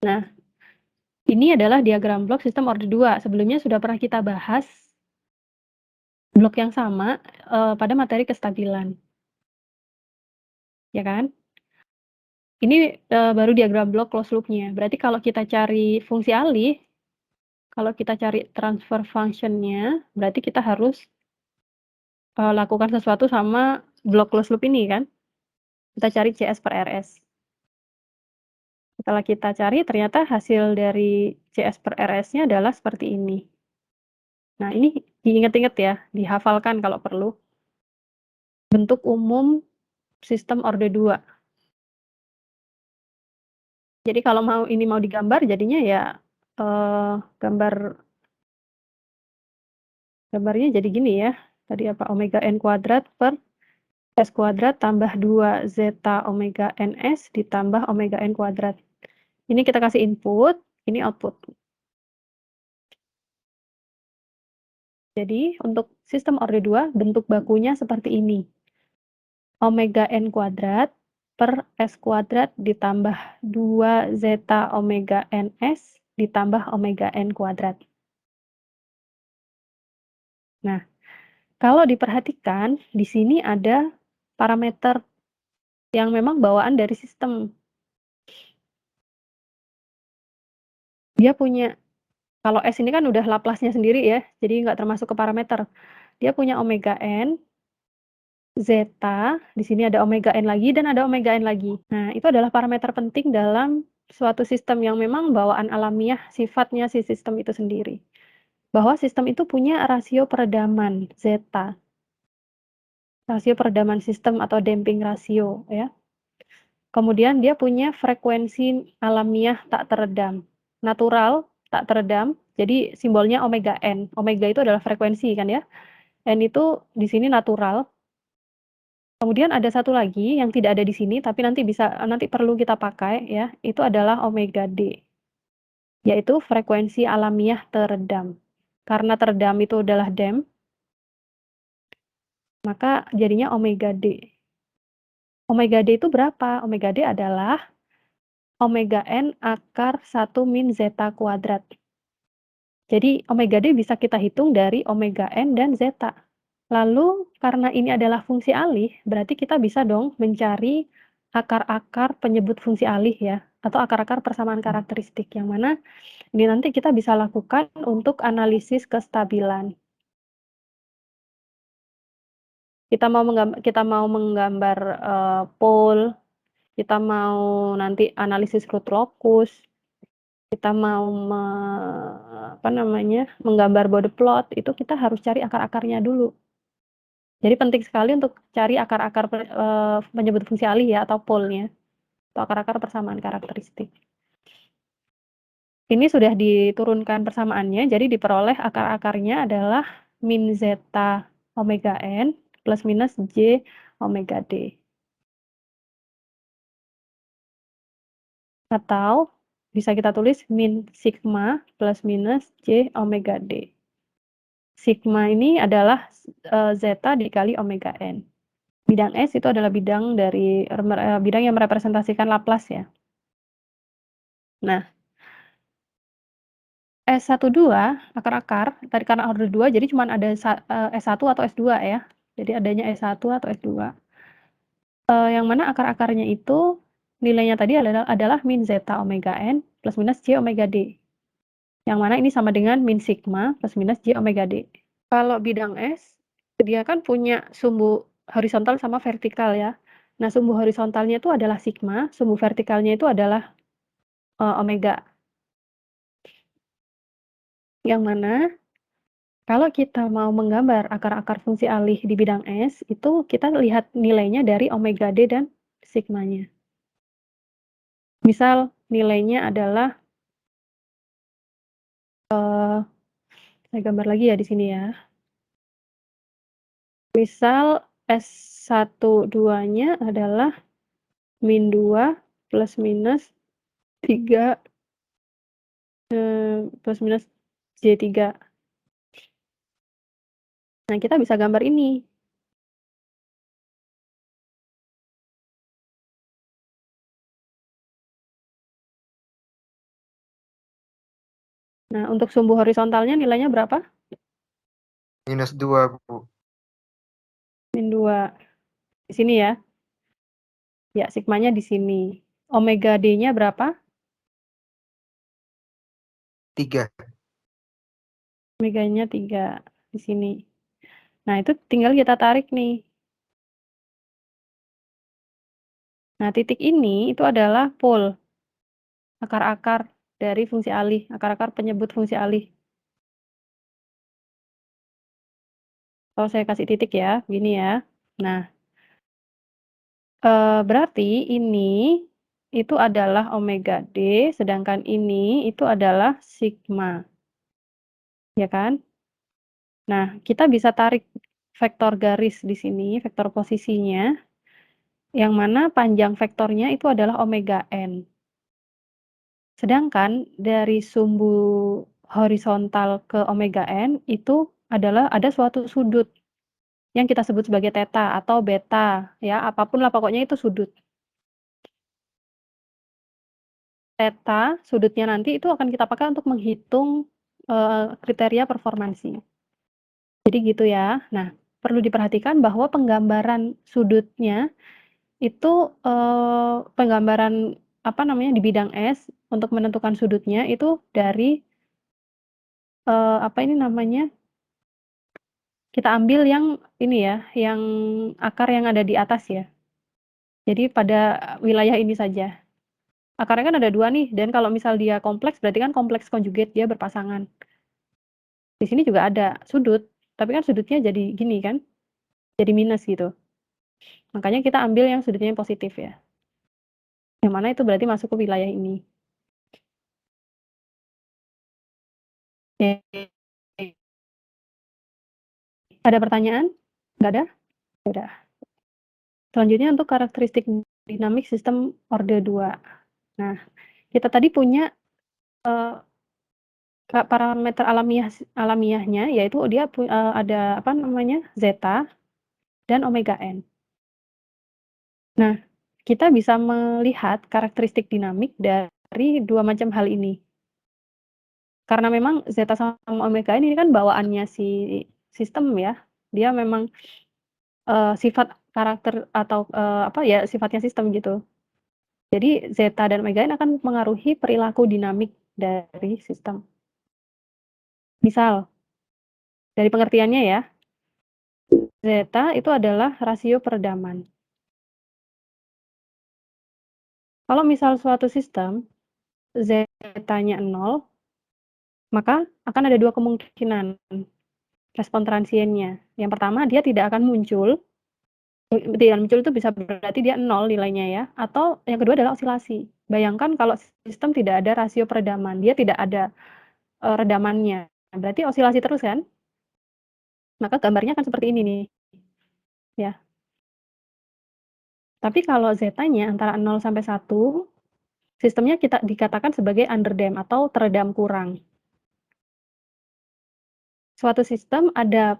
Nah, ini adalah diagram blok sistem orde 2. Sebelumnya sudah pernah kita bahas blok yang sama, pada materi kestabilan, ya kan? Ini, baru diagram blok closed loop-nya. Berarti kalau kita cari fungsi alih, kalau kita cari transfer function-nya, berarti kita harus, lakukan sesuatu sama blok closed loop ini kan. Kita cari CS per RS. Setelah kita cari ternyata hasil dari CS per RS-nya adalah seperti ini. Nah, ini diingat-ingat ya, dihafalkan kalau perlu. Bentuk umum sistem orde 2. Jadi kalau mau digambar jadinya ya, gambarnya jadi gini ya, tadi apa, omega n kuadrat per S kuadrat tambah 2 zeta omega ns ditambah omega n kuadrat. Ini kita kasih input, ini output. Jadi untuk sistem orde 2 bentuk bakunya seperti ini. Omega n kuadrat per S kuadrat ditambah 2 zeta omega ns ditambah omega n kuadrat. Nah, kalau diperhatikan di sini ada parameter yang memang bawaan dari sistem. Dia punya, kalau S ini kan udah Laplace-nya sendiri ya, jadi nggak termasuk ke parameter. Dia punya omega n, zeta, di sini ada omega n lagi dan ada omega n lagi. Nah, itu adalah parameter penting dalam suatu sistem yang memang bawaan alamiah sifatnya si sistem itu sendiri. Bahwa sistem itu punya rasio peredaman, zeta. Rasio peredaman sistem atau damping rasio ya. Kemudian dia punya frekuensi alamiah tak teredam. Natural, tak teredam, jadi simbolnya omega n. Omega itu adalah frekuensi kan ya. N itu di sini natural. Kemudian ada satu lagi yang tidak ada di sini tapi nanti perlu kita pakai ya, itu adalah omega d. Yaitu frekuensi alamiah teredam. Karena teredam itu adalah damp, maka jadinya omega d. Omega d itu berapa? Omega d adalah omega n akar 1 min zeta kuadrat. Jadi omega d bisa kita hitung dari omega n dan zeta. Lalu karena ini adalah fungsi alih, berarti kita bisa dong mencari akar-akar penyebut fungsi alih ya, atau akar-akar persamaan karakteristik, yang mana ini nanti kita bisa lakukan untuk analisis kestabilan. Kita mau menggambar, pole, kita mau nanti analisis root locus, kita mau menggambar Bode plot, itu kita harus cari akar-akarnya dulu. Jadi penting sekali untuk cari akar-akar penyebut fungsi alih ya, atau pole-nya, atau akar-akar persamaan karakteristik. Ini sudah diturunkan persamaannya, jadi diperoleh akar-akarnya adalah min zeta omega n plus minus j omega d. Atau bisa kita tulis min sigma plus minus j omega d. Sigma ini adalah zeta dikali omega n. Bidang S itu adalah bidang yang merepresentasikan Laplace ya. Nah, S12 akar-akar tadi karena order 2 jadi cuma ada S1 atau S2 ya. Jadi adanya S1 atau S2. Yang mana akar-akarnya itu nilainya tadi adalah min zeta omega n plus minus j omega d. Yang mana ini sama dengan min sigma plus minus j omega d. Kalau bidang S, dia kan punya sumbu horizontal sama vertikal ya. Nah, sumbu horizontalnya itu adalah sigma, sumbu vertikalnya itu adalah omega. Yang mana kalau kita mau menggambar akar-akar fungsi alih di bidang S, itu kita lihat nilainya dari omega d dan sigmanya. Misal nilainya adalah, saya gambar lagi ya di sini ya. Misal S12-nya adalah min 2 plus minus 3 plus minus J3. Nah, kita bisa gambar ini. Nah, untuk sumbu horizontalnya nilainya berapa? -2, Bu. Min 2. Di sini ya. Ya, sigmanya di sini. Omega D-nya berapa? 3. Omeganya 3 di sini. Nah, itu tinggal kita tarik nih. Nah, titik ini itu adalah pole, akar-akar dari fungsi alih, akar-akar penyebut fungsi alih. Kalau saya kasih titik ya, gini ya. Nah, berarti ini itu adalah omega D, sedangkan ini itu adalah sigma. Ya kan? Nah, kita bisa tarik vektor garis di sini, vektor posisinya, yang mana panjang vektornya itu adalah omega n. Sedangkan dari sumbu horizontal ke omega n itu adalah ada suatu sudut yang kita sebut sebagai theta atau beta, ya, apapun lah pokoknya itu sudut. Theta, sudutnya nanti itu akan kita pakai untuk menghitung kriteria performansi. Jadi gitu ya. Nah, perlu diperhatikan bahwa penggambaran sudutnya itu penggambaran apa namanya di bidang S untuk menentukan sudutnya itu dari apa ini namanya? Kita ambil yang ini ya, yang akar yang ada di atas ya. Jadi pada wilayah ini saja. Akarnya kan ada 2 nih, dan kalau misal dia kompleks berarti kan kompleks konjugat, dia berpasangan. Di sini juga ada sudut, tapi kan sudutnya jadi gini kan, jadi minus gitu. Makanya kita ambil yang sudutnya yang positif ya. Yang mana itu berarti masuk ke wilayah ini. Oke. Ada pertanyaan? Nggak ada? Udah. Selanjutnya untuk karakteristik dinamik sistem orde 2. Nah, kita tadi punya parameter alamiahnya yaitu dia ada apa namanya, zeta dan omega n. Nah, kita bisa melihat karakteristik dinamik dari 2 macam hal ini. Karena memang zeta sama omega n ini kan bawaannya si sistem ya, dia memang, sifat karakter atau, apa ya, sifatnya sistem gitu. Jadi zeta dan omega n akan mempengaruhi perilaku dinamik dari sistem. Misal, dari pengertiannya ya, zeta itu adalah rasio peredaman. Kalau misal suatu sistem zetanya 0, maka akan ada 2 kemungkinan respon transiennya. Yang pertama, dia tidak akan muncul, tidak muncul itu bisa berarti dia 0 nilainya ya, atau yang kedua adalah osilasi. Bayangkan kalau sistem tidak ada rasio peredaman, dia tidak ada, redamannya, berarti osilasi terus kan? Maka gambarnya akan seperti ini nih, ya. Tapi kalau zetanya antara 0 sampai 1, sistemnya kita dikatakan sebagai underdamped atau teredam kurang. Suatu sistem ada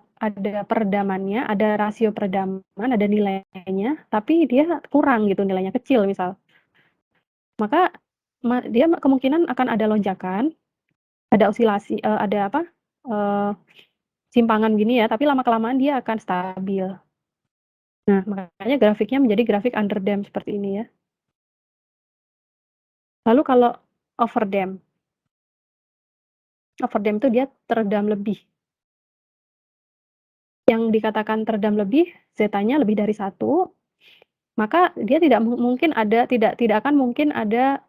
peredamannya, ada rasio peredaman, ada nilainya, tapi dia kurang gitu, nilainya kecil misal. Maka dia kemungkinan akan ada lonjakan, ada osilasi, ada apa, eee, simpangan gini ya, tapi lama-kelamaan dia akan stabil. Nah, makanya grafiknya menjadi grafik underdamped seperti ini ya. Lalu kalau overdamped itu dia teredam lebih. Yang dikatakan teredam lebih, zetanya lebih dari 1, maka dia tidak mungkin ada tidak akan mungkin ada,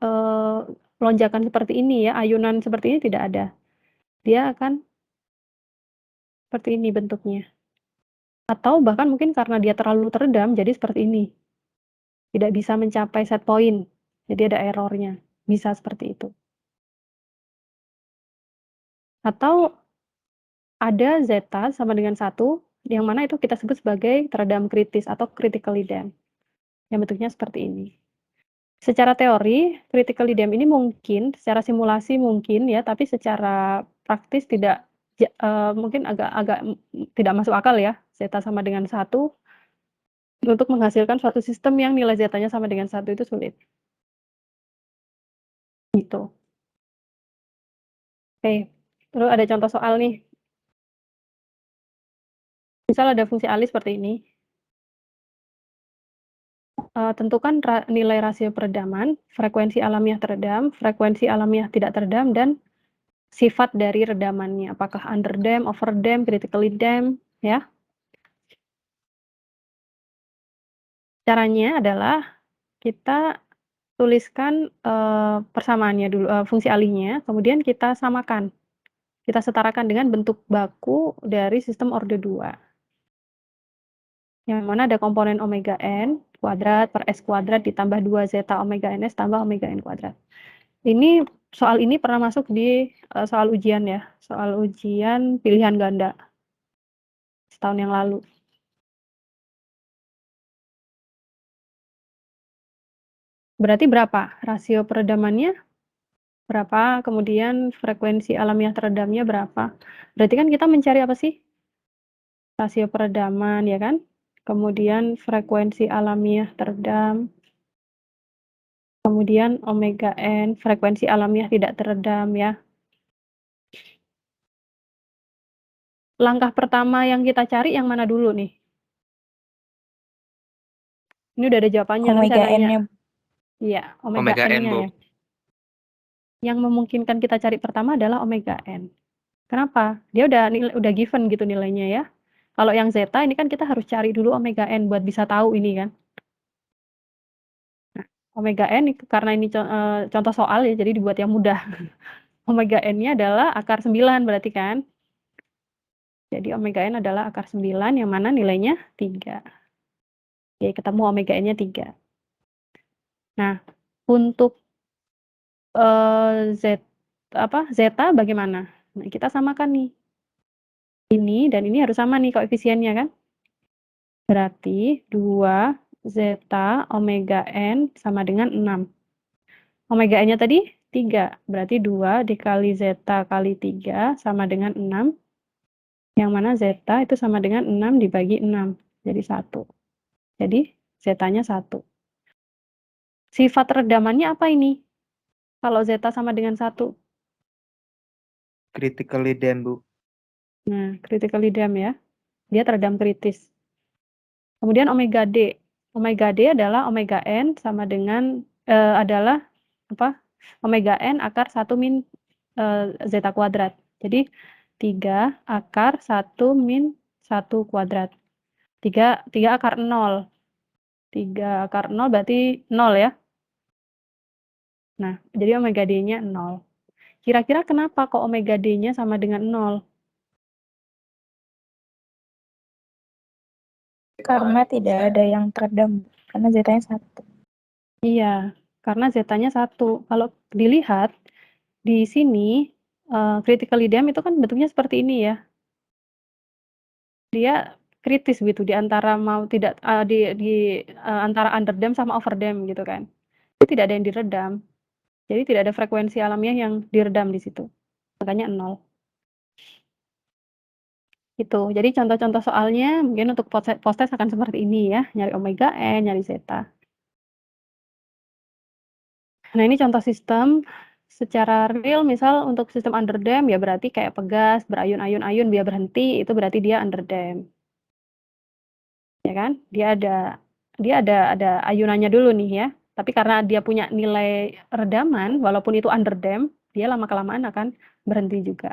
lonjakan seperti ini ya, ayunan seperti ini tidak ada. Dia akan seperti ini bentuknya. Atau bahkan mungkin karena dia terlalu teredam jadi seperti ini, tidak bisa mencapai set point, jadi ada error-nya, bisa seperti itu. Atau ada zeta sama dengan 1, yang mana itu kita sebut sebagai teredam kritis atau critically damped, yang bentuknya seperti ini. Secara teori, critically damped ini mungkin, secara simulasi mungkin ya, tapi secara praktis tidak mungkin agak tidak masuk akal ya, zeta sama dengan 1, untuk menghasilkan suatu sistem yang nilai zetanya sama dengan 1 itu sulit. Gitu. Oke. Terus ada contoh soal nih. Misal ada fungsi alih seperti ini. Tentukan nilai rasio peredaman, frekuensi alamiah teredam, frekuensi alamiah tidak teredam, dan sifat dari redamannya. Apakah underdam, overdam, critically dam, ya. Caranya adalah kita tuliskan persamaannya dulu, fungsi alihnya, kemudian kita samakan. Kita setarakan dengan bentuk baku dari sistem orde 2. Yang mana ada komponen omega n kuadrat per s kuadrat ditambah 2 zeta omega ns tambah omega n kuadrat. Soal ini pernah masuk di soal ujian ya, soal ujian pilihan ganda setahun yang lalu. Berarti berapa rasio peredamannya? Berapa, kemudian frekuensi alamiah teredamnya berapa? Berarti kan kita mencari apa sih? Rasio peredaman, ya kan? Kemudian frekuensi alamiah teredam, kemudian omega n, frekuensi alamiah tidak teredam, ya. Langkah pertama yang kita cari yang mana dulu nih? Ini udah ada jawabannya, tapi saya nanya. Omega-N-nya. Iya, omega Omega N, n-nya Bu. ya. Yang memungkinkan kita cari pertama adalah omega n. Kenapa? Dia udah given gitu nilainya ya. Kalau yang zeta ini kan kita harus cari dulu omega n buat bisa tahu ini kan. Nah, omega n karena ini contoh soal ya, jadi dibuat yang mudah. Omega n-nya adalah akar 9 berarti kan. Jadi omega n adalah akar 9 yang mana nilainya 3. Oke, ketemu omega n-nya 3. Nah, untuk zeta bagaimana? Nah, kita samakan nih. Ini dan ini harus sama nih koefisiennya kan. Berarti 2 zeta omega n sama dengan 6. Omega n-nya tadi 3, berarti 2 dikali zeta kali 3 sama dengan 6. Yang mana zeta itu sama dengan 6 dibagi 6, jadi 1. Jadi zetanya 1. Sifat redamannya apa ini? Kalau zeta sama dengan 1. Critically dam, Bu. Nah, critically dam ya. Dia teredam kritis. Kemudian omega D. Omega D adalah omega n sama dengan adalah apa? Omega n akar 1 min zeta kuadrat. Jadi 3 akar 1 min 1 kuadrat. 3 akar 0. 3 akar 0 berarti 0 ya. Nah, jadi omega D-nya 0. Kira-kira kenapa kok omega D-nya sama dengan 0? Karena tidak ada yang teredam, karena zetanya 1. Iya, karena zetanya 1. Kalau dilihat di sini critically dam itu kan bentuknya seperti ini ya. Dia kritis gitu di antara mau tidak antara underdam sama overdam gitu kan. Tidak ada yang diredam. Jadi tidak ada frekuensi alamiah yang diredam di situ. Makanya 0. Gitu. Jadi contoh-contoh soalnya mungkin untuk post-test akan seperti ini ya, nyari omega n, nyari zeta. Nah, ini contoh sistem secara real, misal untuk sistem underdam ya berarti kayak pegas, berayun-ayun-ayun dia berhenti, itu berarti dia underdam. Ya kan? Dia ada ayunannya dulu nih ya. Tapi karena dia punya nilai redaman walaupun itu underdam, dia lama-kelamaan akan berhenti juga.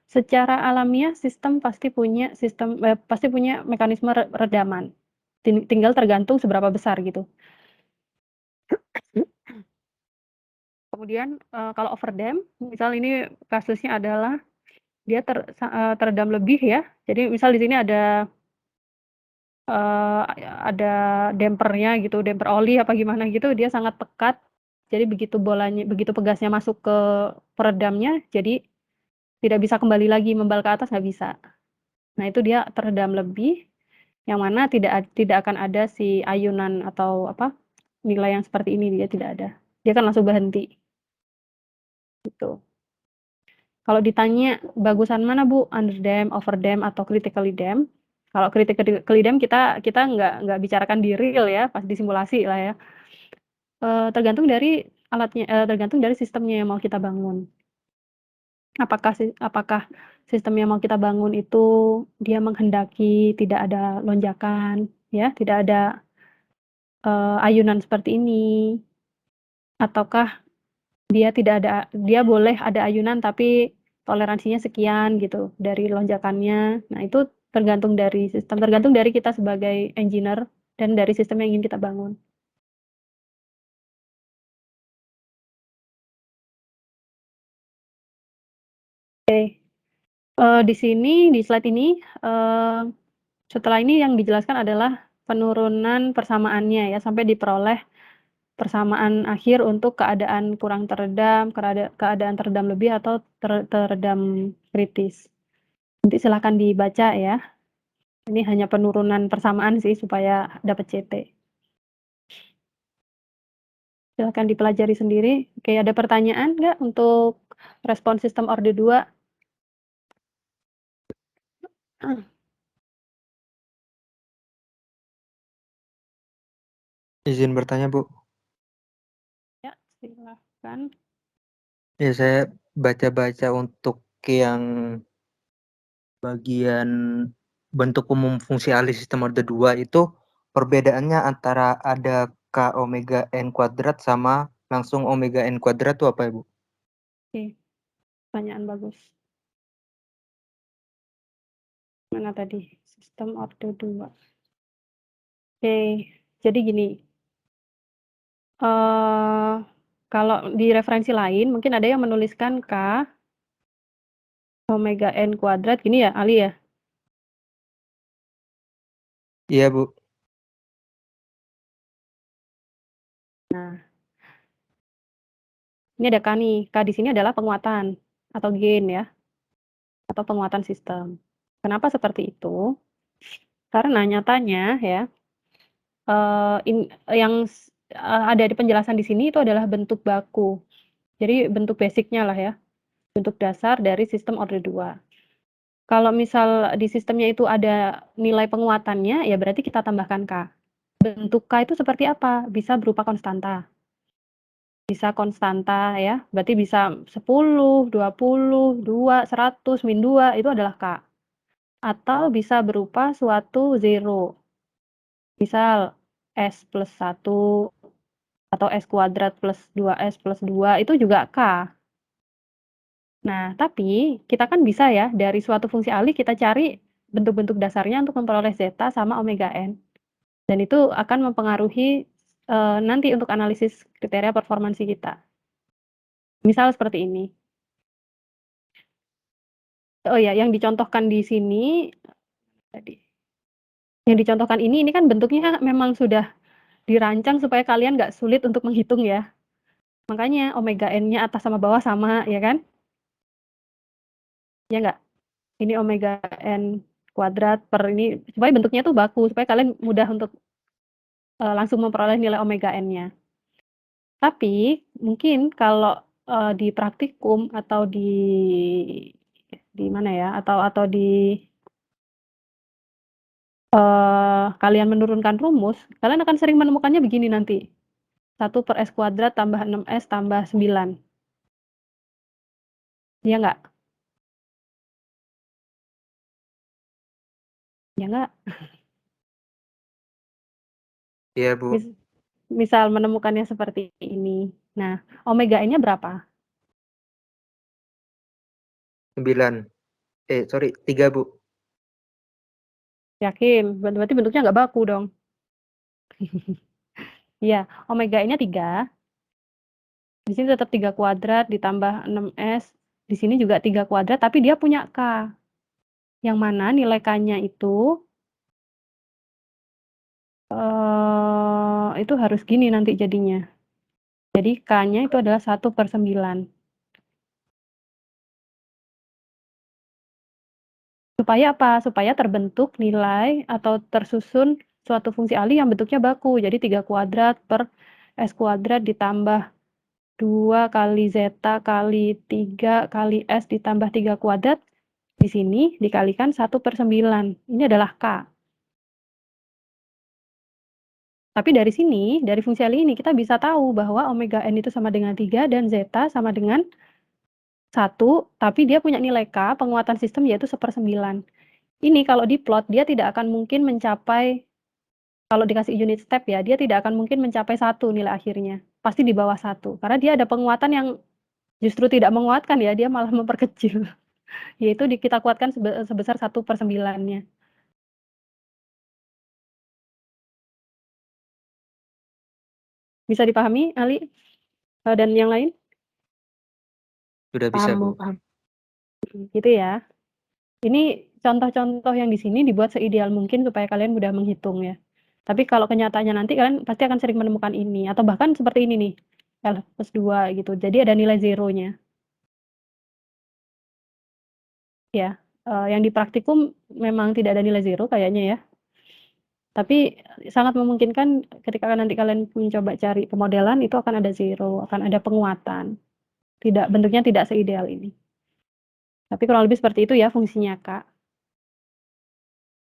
Secara alamiah sistem pasti punya mekanisme redaman. Tinggal tergantung seberapa besar gitu. Kemudian kalau overdam, misal ini kasusnya adalah dia teredam lebih ya. Jadi misal di sini ada dampernya gitu, damper oli apa gimana gitu, dia sangat pekat. Jadi begitu pegasnya masuk ke peredamnya, jadi tidak bisa kembali lagi membal ke atas, nggak bisa. Nah, itu dia teredam lebih, yang mana tidak akan ada si ayunan atau apa nilai yang seperti ini, dia tidak ada. Dia akan langsung berhenti. Gitu. Kalau ditanya bagusan mana Bu, underdam, overdam, atau critically dam? Kalau critically dam kita nggak bicarakan di real ya, pas di simulasi lah ya. Tergantung dari alatnya, tergantung dari sistemnya yang mau kita bangun. apakah sistem yang mau kita bangun itu dia menghendaki tidak ada lonjakan, ya, tidak ada, ayunan seperti ini, ataukah dia boleh ada ayunan tapi toleransinya sekian gitu dari lonjakannya. Nah, itu tergantung dari sistem, tergantung dari kita sebagai engineer dan dari sistem yang ingin kita bangun. Oke, di sini, di slide ini, setelah ini yang dijelaskan adalah penurunan persamaannya ya, sampai diperoleh persamaan akhir untuk keadaan kurang teredam, keadaan teredam lebih atau teredam kritis. Nanti silakan dibaca ya. Ini hanya penurunan persamaan sih supaya dapat CT. Silakan dipelajari sendiri. Oke, ada pertanyaan nggak untuk respon sistem orde 2? Izin bertanya, Bu. Ya, silakan. Ya, saya baca-baca untuk yang bagian bentuk umum fungsi alih sistem orde 2 itu perbedaannya antara ada K omega N kuadrat sama langsung omega N kuadrat itu apa, Ibu? Oke, pertanyaan bagus. Mana tadi? Sistem orde 2. Oke, jadi gini. Kalau di referensi lain mungkin ada yang menuliskan K omega N kuadrat gini ya, Ali ya? Iya, Bu. Nah, ini ada K nih. K di sini adalah penguatan atau gain ya, atau penguatan sistem. Kenapa seperti itu? Karena nyatanya ya, ada di penjelasan di sini itu adalah bentuk baku. Jadi bentuk basic-nya lah ya, bentuk dasar dari sistem orde 2. Kalau misal di sistemnya itu ada nilai penguatannya, ya berarti kita tambahkan K. Bentuk K itu seperti apa? Bisa berupa konstanta. Bisa konstanta ya, berarti bisa 10, 20, 2, 100, min 2, itu adalah K. Atau bisa berupa suatu zero. Misal S plus 1 atau S kuadrat plus 2S plus 2 itu juga K. Nah, tapi kita kan bisa ya dari suatu fungsi alih kita cari bentuk-bentuk dasarnya untuk memperoleh zeta sama omega n. Dan itu akan mempengaruhi nanti untuk analisis kriteria performansi kita. Misal seperti ini. Oh ya, yang dicontohkan di sini tadi. Yang dicontohkan ini kan bentuknya memang sudah dirancang supaya kalian nggak sulit untuk menghitung ya. Makanya omega n-nya atas sama bawah sama, ya kan? Ya nggak? Ini omega n kuadrat per ini, supaya bentuknya tuh baku, supaya kalian mudah untuk langsung memperoleh nilai omega n-nya. Tapi mungkin kalau di praktikum atau di mana ya, atau di kalian menurunkan rumus, kalian akan sering menemukannya begini nanti. 1 per S kuadrat tambah 6S tambah 9. Iya nggak? Iya nggak? Iya, Bu. Misal menemukannya seperti ini. Nah, omega n-nya berapa? 9. 3, Bu. Yakin? Berarti bentuknya nggak baku dong. Iya, omega n-nya 3. Di sini tetap 3 kuadrat ditambah 6S. Di sini juga 3 kuadrat, tapi dia punya K. Yang mana nilai K-nya itu harus gini nanti jadinya. Jadi K-nya itu adalah 1 per 9. Supaya apa? Supaya terbentuk nilai atau tersusun suatu fungsi alih yang bentuknya baku. Jadi 3 kuadrat per S kuadrat ditambah 2 kali zeta kali 3 kali S ditambah 3 kuadrat. Di sini dikalikan 1 per 9. Ini adalah K. Tapi dari sini, dari fungsi alih ini kita bisa tahu bahwa omega n itu sama dengan 3 dan zeta sama dengan 1, tapi dia punya nilai K, penguatan sistem yaitu 1/9. Ini kalau diplot dia tidak akan mungkin mencapai kalau dikasih unit step ya, dia tidak akan mungkin mencapai 1 nilai akhirnya, pasti di bawah 1. Karena dia ada penguatan yang justru tidak menguatkan ya, dia malah memperkecil, yaitu kita kuatkan sebesar 1/9-nya. Bisa dipahami, Ali, dan yang lain? Sudah bisa, Bu. Paham. Gitu ya. Ini contoh-contoh yang di sini dibuat seideal mungkin supaya kalian mudah menghitung ya. Tapi kalau kenyataannya nanti kalian pasti akan sering menemukan ini, atau bahkan seperti ini nih, L+2 gitu, jadi ada nilai zeronya. Ya, yang di praktikum memang tidak ada nilai zero kayaknya ya. Tapi sangat memungkinkan ketika nanti kalian mencoba cari pemodelan itu akan ada zero, akan ada penguatan. Bentuknya tidak seideal ini. Tapi kurang lebih seperti itu ya fungsinya, Kak.